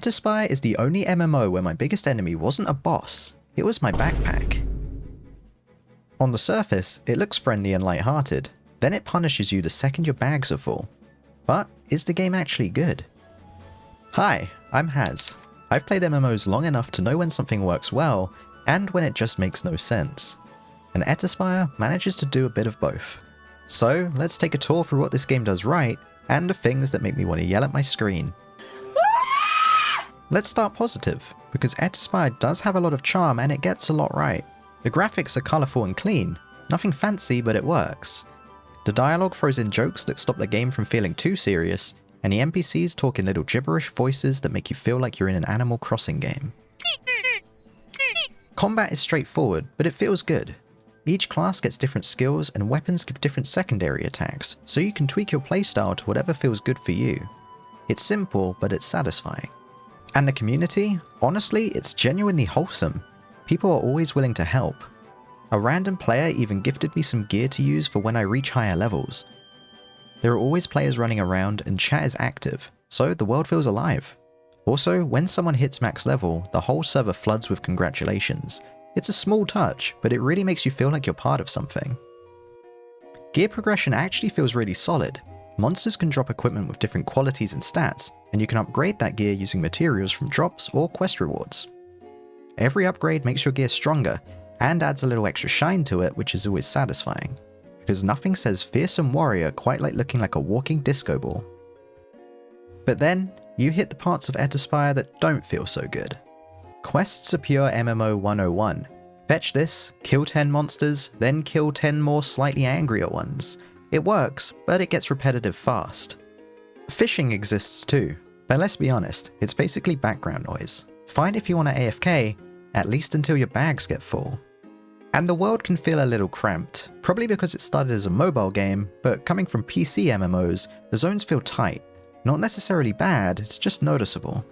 Eterspire is the only MMO where my biggest enemy wasn't a boss, it was my backpack. On the surface, it looks friendly and lighthearted, then it punishes you the second your bags are full. But is the game actually good? Hi, I'm Haz. I've played MMOs long enough to know when something works well, and when it just makes no sense. And Eterspire manages to do a bit of both. So let's take a tour through what this game does right, and the things that make me want to yell at my screen. Let's start positive, because Eterspire does have a lot of charm and it gets a lot right. The graphics are colourful and clean, nothing fancy but it works. The dialogue throws in jokes that stop the game from feeling too serious, and the NPCs talk in little gibberish voices that make you feel like you're in an Animal Crossing game. Combat is straightforward, but it feels good. Each class gets different skills and weapons give different secondary attacks, so you can tweak your playstyle to whatever feels good for you. It's simple, but it's satisfying. And the community? Honestly, it's genuinely wholesome. People are always willing to help. A random player even gifted me some gear to use for when I reach higher levels. There are always players running around and chat is active, so the world feels alive. Also, when someone hits max level, the whole server floods with congratulations. It's a small touch, but it really makes you feel like you're part of something. Gear progression actually feels really solid. Monsters can drop equipment with different qualities and stats, and you can upgrade that gear using materials from drops or quest rewards. Every upgrade makes your gear stronger, and adds a little extra shine to it, which is always satisfying. Because nothing says fearsome warrior quite like looking like a walking disco ball. But then, you hit the parts of Eterspire that don't feel so good. Quests are pure MMO 101. Fetch this, kill 10 monsters, then kill 10 more slightly angrier ones. It works, but it gets repetitive fast. Fishing exists too, but let's be honest, it's basically background noise. Fine if you want to AFK, at least until your bags get full. And the world can feel a little cramped, probably because it started as a mobile game, but coming from PC MMOs, the zones feel tight. Not necessarily bad, it's just noticeable.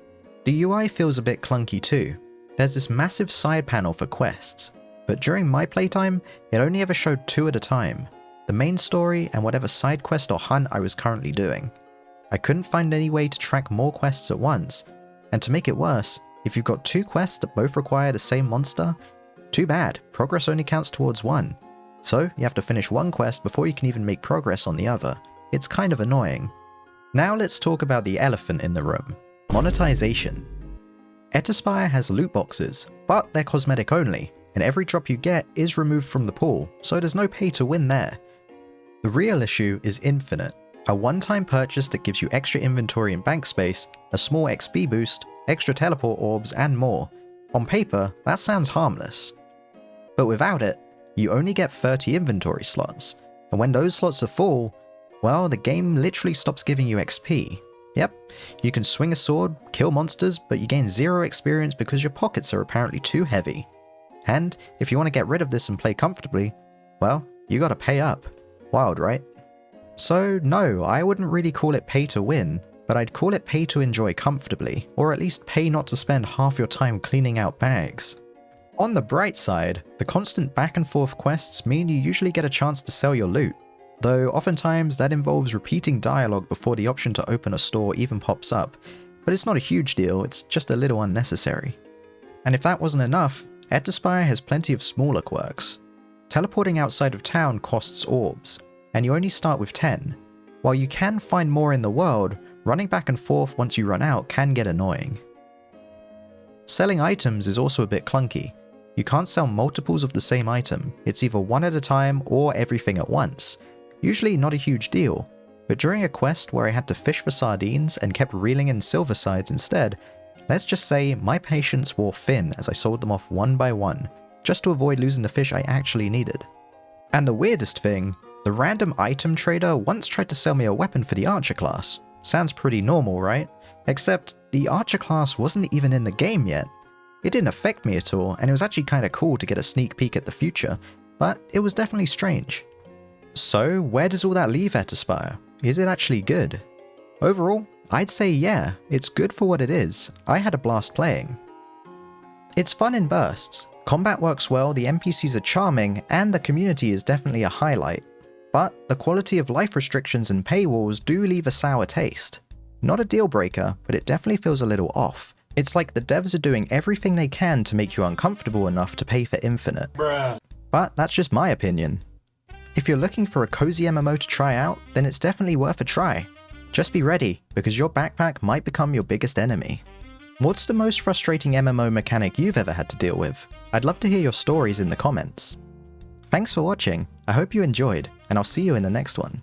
The UI feels a bit clunky too. There's this massive side panel for quests, but during my playtime, it only ever showed 2 at a time. The main story and whatever side quest or hunt I was currently doing. I couldn't find any way to track more quests at once, and to make it worse, if you've got 2 quests that both require the same monster, too bad, progress only counts towards one. So you have to finish one quest before you can even make progress on the other. It's kind of annoying. Now let's talk about the elephant in the room. Monetization. Eterspire has loot boxes, but they're cosmetic only, and every drop you get is removed from the pool, so there's no pay to win there. The real issue is Infinite, a one-time purchase that gives you extra inventory and bank space, a small XP boost, extra teleport orbs, and more. On paper, that sounds harmless. But without it, you only get 30 inventory slots, and when those slots are full, well, the game literally stops giving you XP. Yep, you can swing a sword, kill monsters, but you gain 0 experience because your pockets are apparently too heavy. And if you want to get rid of this and play comfortably, well, you gotta pay up. Wild, right? So no, I wouldn't really call it pay to win, but I'd call it pay to enjoy comfortably, or at least pay not to spend half your time cleaning out bags. On the bright side, the constant back and forth quests mean you usually get a chance to sell your loot, though oftentimes that involves repeating dialogue before the option to open a store even pops up, but it's not a huge deal, it's just a little unnecessary. And if that wasn't enough, Eterspire has plenty of smaller quirks. Teleporting outside of town costs orbs, and you only start with 10. While you can find more in the world, running back and forth once you run out can get annoying. Selling items is also a bit clunky. You can't sell multiples of the same item, it's either one at a time or everything at once. Usually not a huge deal, but during a quest where I had to fish for sardines and kept reeling in silver sides instead, let's just say my patience wore thin as I sold them off one by one, just to avoid losing the fish I actually needed. And the weirdest thing, the random item trader once tried to sell me a weapon for the archer class. Sounds pretty normal, right? Except the archer class wasn't even in the game yet. It didn't affect me at all, and it was actually kinda cool to get a sneak peek at the future, but it was definitely strange. So where does all that leave Eterspire? Is it actually good? Overall, I'd say yeah, it's good for what it is. I had a blast playing. It's fun in bursts. Combat works well, the NPCs are charming, and the community is definitely a highlight. But the quality of life restrictions and paywalls do leave a sour taste. Not a deal breaker, but it definitely feels a little off, It's like the devs are doing everything they can to make you uncomfortable enough to pay for Infinite. Bruh. But that's just my opinion. If you're looking for a cozy MMO to try out, then it's definitely worth a try. Just be ready, because your backpack might become your biggest enemy. What's the most frustrating MMO mechanic you've ever had to deal with? I'd love to hear your stories in the comments. Thanks for watching, I hope you enjoyed, and I'll see you in the next one.